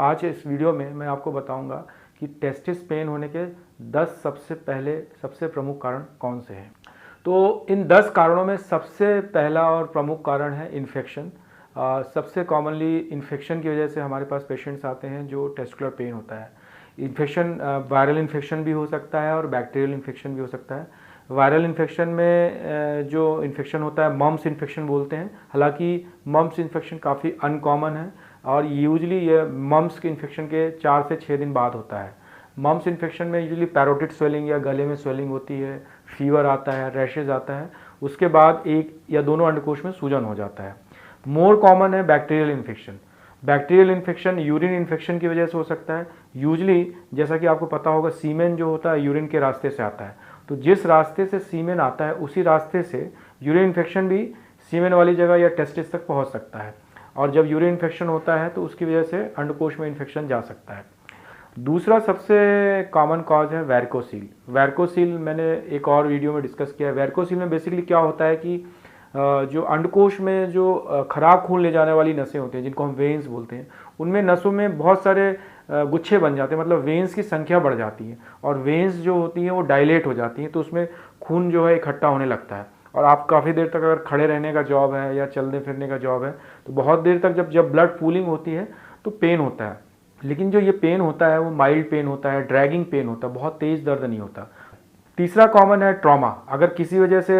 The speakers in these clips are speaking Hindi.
आज इस वीडियो में मैं आपको बताऊंगा कि टेस्टिस पेन होने के 10 सबसे प्रमुख कारण कौन से हैं। तो इन 10 कारणों में सबसे पहला और प्रमुख कारण है इन्फेक्शन। सबसे कॉमनली इन्फेक्शन की वजह से हमारे पास पेशेंट्स आते हैं जो टेस्टिकुलर पेन होता है। इन्फेक्शन वायरल इन्फेक्शन भी हो सकता है और बैक्टीरियल इन्फेक्शन भी हो सकता है। वायरल इन्फेक्शन में जो इन्फेक्शन होता है मम्प्स इन्फेक्शन बोलते हैं। हालांकि मम्प्स इन्फेक्शन काफ़ी अनकॉमन है और यूजली ये मम्प्स के इन्फेक्शन के 4 से 6 दिन बाद होता है। मम्प्स इन्फेक्शन में यूजली पैरोटिड स्वेलिंग या गले में स्वेलिंग होती है, फीवर आता है, रैशेज आता है, उसके बाद एक या दोनों अंडकोश में सूजन हो जाता है। मोर कॉमन है bacterial infection. Bacterial infection urine infection की वजह से हो सकता है। यूजली जैसा कि आपको पता होगा सीमेन जो होता है यूरिन के रास्ते से आता है, तो जिस रास्ते से सीमेन आता है उसी रास्ते से यूरिन इन्फेक्शन भी सीमेन वाली जगह या टेस्टिस तक पहुंच सकता है और जब यूरिन इन्फेक्शन होता है तो उसकी वजह से अंडकोश में इन्फेक्शन जा सकता है। दूसरा सबसे कॉमन कॉज है वैरिकोसील। वैरिकोसील मैंने एक और वीडियो में डिस्कस किया है। वैरिकोसील में बेसिकली क्या होता है कि जो अंडकोश में जो खराब खून ले जाने वाली नसें होती हैं जिनको हम वेन्स बोलते हैं, उनमें नसों में बहुत सारे गुच्छे बन जाते हैं, मतलब वेन्स की संख्या बढ़ जाती है और वेन्स जो होती हैं वो डायलेट हो जाती हैं, तो उसमें खून जो है इकट्ठा होने लगता है और आप काफ़ी देर तक अगर खड़े रहने का जॉब है या चलने फिरने का जॉब है तो बहुत देर तक जब ब्लड पूलिंग होती है तो पेन होता है। लेकिन जो ये पेन होता है वो माइल्ड पेन होता है, ड्रैगिंग पेन होता है, बहुत तेज़ दर्द नहीं होता। तीसरा कॉमन है ट्रॉमा। अगर किसी वजह से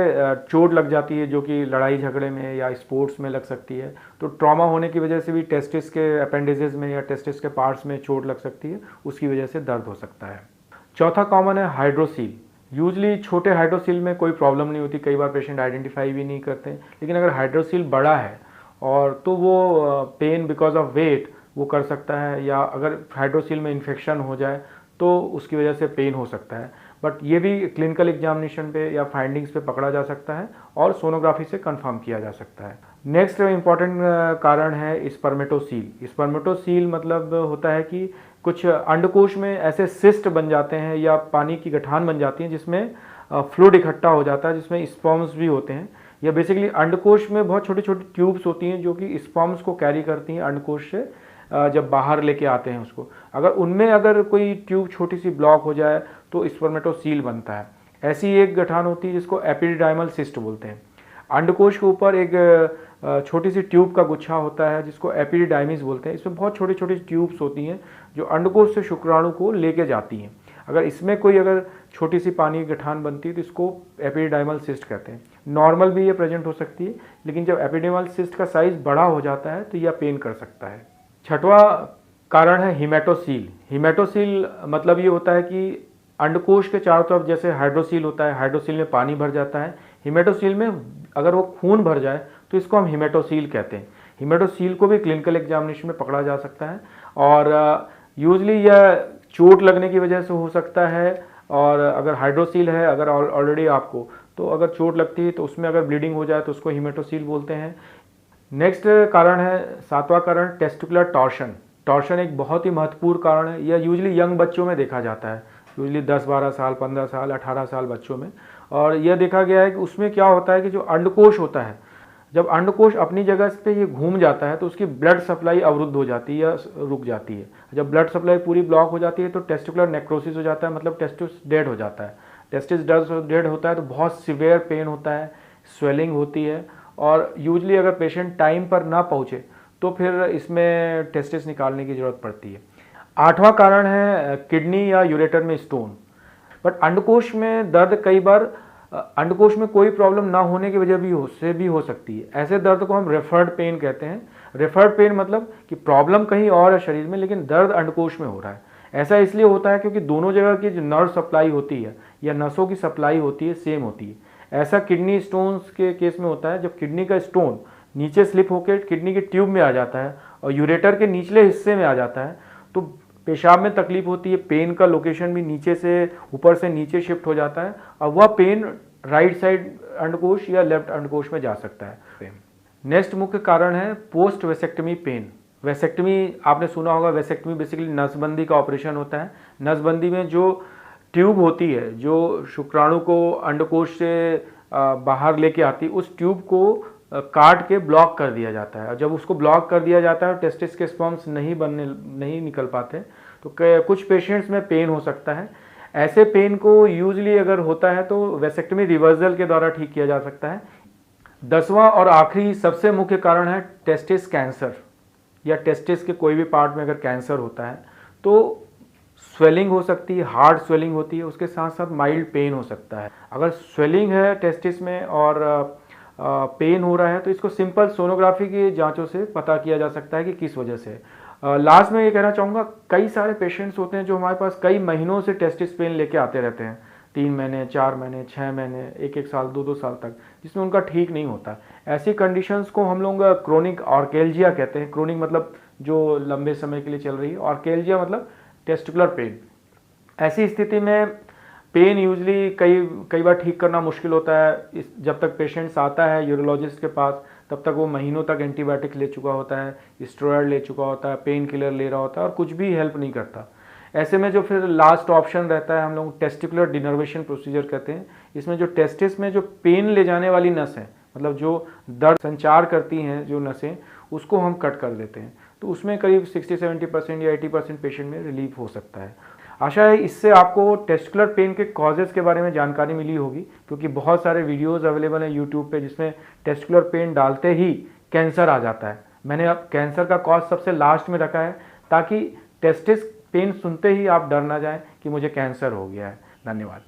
चोट लग जाती है जो कि लड़ाई झगड़े में या स्पोर्ट्स में लग सकती है, तो ट्रॉमा होने की वजह से भी टेस्टिस के अपेंडिसेस में या टेस्टिस के पार्ट्स में चोट लग सकती है, उसकी वजह से दर्द हो सकता है। चौथा कॉमन है हाइड्रोसील। यूजली छोटे हाइड्रोसील में कोई प्रॉब्लम नहीं होती, कई बार पेशेंट आइडेंटिफाई भी नहीं करते, लेकिन अगर हाइड्रोसील बड़ा है और तो वो पेन बिकॉज ऑफ वेट वो कर सकता है, या अगर हाइड्रोसील में इन्फेक्शन हो जाए तो उसकी वजह से पेन हो सकता है। बट ये भी क्लिनिकल एग्जामिनेशन पे या फाइंडिंग्स पे पकड़ा जा सकता है और सोनोग्राफी से कंफर्म किया जा सकता है। नेक्स्ट इंपॉर्टेंट कारण है स्पर्मेटोसील। स्पर्मेटोसील मतलब होता है कि कुछ अंडकोश में ऐसे सिस्ट बन जाते हैं या पानी की गठान बन जाती है जिसमें फ्लूइड इकट्ठा हो जाता है, जिसमें स्पर्म्स भी होते हैं। या बेसिकली अंडकोश में बहुत छोटी छोटी ट्यूब्स होती हैं जो कि स्पर्म्स को कैरी करती हैं अंडकोश से जब बाहर लेके आते हैं उसको। अगर कोई ट्यूब छोटी सी ब्लॉक हो जाए तो स्पर्मेटोसील बनता है। ऐसी एक गठान होती है जिसको एपिडिडाइमल सिस्ट बोलते हैं। अंडकोश के ऊपर एक छोटी सी ट्यूब का गुच्छा होता है जिसको एपिडिडाइमिस बोलते हैं। इसमें बहुत छोटी छोटी ट्यूब्स होती हैं जो अंडकोश से शुक्राणु को लेके जाती हैं। अगर इसमें कोई छोटी सी पानी की गठान बनती है तो इसको एपिडिडाइमल सिस्ट कहते हैं। नॉर्मल भी ये प्रेजेंट हो सकती है, लेकिन जब एपिडिडाइमल सिस्ट का साइज बड़ा हो जाता है तो यह पेन कर सकता है। छठवां कारण है हिमेटोसील। हिमेटोसील मतलब ये होता है कि अंडकोश के चारों तरफ जैसे हाइड्रोसील होता है, हाइड्रोसील में पानी भर जाता है, हिमेटोसील में अगर वो खून भर जाए तो इसको हम हिमेटोसील कहते हैं। हिमेटोसील को भी क्लिनिकल एग्जामिनेशन में पकड़ा जा सकता है और यूजली यह चोट लगने की वजह से हो सकता है। और अगर हाइड्रोसील है अगर ऑलरेडी आपको, तो अगर चोट लगती है तो उसमें अगर ब्लीडिंग हो जाए तो उसको हिमेटोसील बोलते हैं। नेक्स्ट कारण है, सातवां कारण, टेस्टिकुलर टॉर्शन। टॉर्शन एक बहुत ही महत्वपूर्ण कारण है। यह यूजली यंग बच्चों में देखा जाता है, यूजली 10-12 साल, 15 साल, 18 साल बच्चों में। और यह देखा गया है कि उसमें क्या होता है कि जो अंडकोश होता है, जब अंडकोश अपनी जगह पे ये घूम जाता है तो उसकी ब्लड सप्लाई अवरुद्ध हो जाती है या रुक जाती है। जब ब्लड सप्लाई पूरी ब्लॉक हो जाती है तो टेस्टिकुलर नेक्रोसिस हो जाता है, मतलब टेस्टिस डेड हो जाता है। टेस्टिस डेड होता है तो बहुत सिवियर पेन होता है, स्वेलिंग होती है और यूजली अगर पेशेंट टाइम पर ना पहुँचे तो फिर इसमें टेस्टिस निकालने की ज़रूरत पड़ती है। आठवां कारण है किडनी या यूरेटर में स्टोन। बट अंडकोश में दर्द कई बार अंडकोश में कोई प्रॉब्लम ना होने की वजह भी हो सकती है। ऐसे दर्द को हम रेफर्ड पेन कहते हैं। रेफर्ड पेन मतलब कि प्रॉब्लम कहीं और है शरीर में लेकिन दर्द अंडकोश में हो रहा है। ऐसा इसलिए होता है क्योंकि दोनों जगह की जो नर्व सप्लाई होती है या नसों की सप्लाई होती है सेम होती है। ऐसा किडनी स्टोन्स के केस में होता है जब किडनी का स्टोन नीचे स्लिप होकर किडनी के ट्यूब में आ जाता है और यूरेटर के निचले हिस्से में आ जाता है तो पेशाब में तकलीफ होती है। पेन का लोकेशन भी नीचे से ऊपर से नीचे शिफ्ट हो जाता है और वह पेन राइट साइड अंडकोश या लेफ्ट अंडकोश में जा सकता है। नेक्स्ट मुख्य कारण है पोस्ट वेसेक्टमी पेन। वेसेक्टमी आपने सुना होगा। वेसेक्टमी बेसिकली नसबंदी का ऑपरेशन होता है। नसबंदी में जो ट्यूब होती है जो शुक्राणु को अंडकोश से बाहर लेके आती है, उस ट्यूब को काट के ब्लॉक कर दिया जाता है। और जब उसको ब्लॉक कर दिया जाता है और टेस्टिस के स्पर्म्स नहीं निकल पाते, तो कुछ पेशेंट्स में पेन हो सकता है। ऐसे पेन को यूजली अगर होता है तो वेसेक्टमी रिवर्सल के द्वारा ठीक किया जा सकता है। 10वां और आखिरी सबसे मुख्य कारण है टेस्टिस कैंसर, या टेस्टिस के कोई भी पार्ट में अगर कैंसर होता है तो स्वेलिंग हो सकती है, हार्ड स्वेलिंग होती है, उसके साथ साथ माइल्ड पेन हो सकता है। अगर स्वेलिंग है टेस्टिस में और पेन हो रहा है तो इसको सिंपल सोनोग्राफी की जांचों से पता किया जा सकता है कि किस वजह से। लास्ट में ये कहना चाहूँगा, कई सारे पेशेंट्स होते हैं जो हमारे पास कई महीनों से टेस्टिस पेन लेके आते रहते हैं, 3 महीने, 4 महीने, 6 महीने, 1 साल, 2 साल तक, जिसमें उनका ठीक नहीं होता। ऐसी कंडीशंस को हम लोग क्रोनिक ऑर्केल्जिया कहते हैं। क्रोनिक मतलब जो लंबे समय के लिए चल रही है, ऑर्केल्जिया मतलब टेस्टिकुलर पेन। ऐसी स्थिति में पेन यूजली कई बार ठीक करना मुश्किल होता है। जब तक पेशेंट्स आता है यूरोलॉजिस्ट के पास, तब तक वो महीनों तक एंटीबायोटिक ले चुका होता है, स्टेरॉयड ले चुका होता है, पेन किलर ले रहा होता है, और कुछ भी हेल्प नहीं करता। ऐसे में जो फिर लास्ट ऑप्शन रहता है, हम लोग टेस्टिकुलर डिनर्वेशन प्रोसीजर कहते हैं। इसमें जो टेस्टिस में जो पेन ले जाने वाली नस है, मतलब जो दर्द संचार करती हैं जो नसें, उसको हम कट कर देते हैं। तो उसमें करीब 60-70% या 80% पेशेंट में रिलीफ हो सकता है। आशा है इससे आपको टेस्टिकुलर पेन के कॉजेज़ के बारे में जानकारी मिली होगी, क्योंकि बहुत सारे वीडियोस अवेलेबल हैं यूट्यूब पे जिसमें टेस्टिकुलर पेन डालते ही कैंसर आ जाता है। मैंने अब कैंसर का कॉज सबसे लास्ट में रखा है, ताकि टेस्टिस पेन सुनते ही आप डर ना जाएं कि मुझे कैंसर हो गया है। धन्यवाद।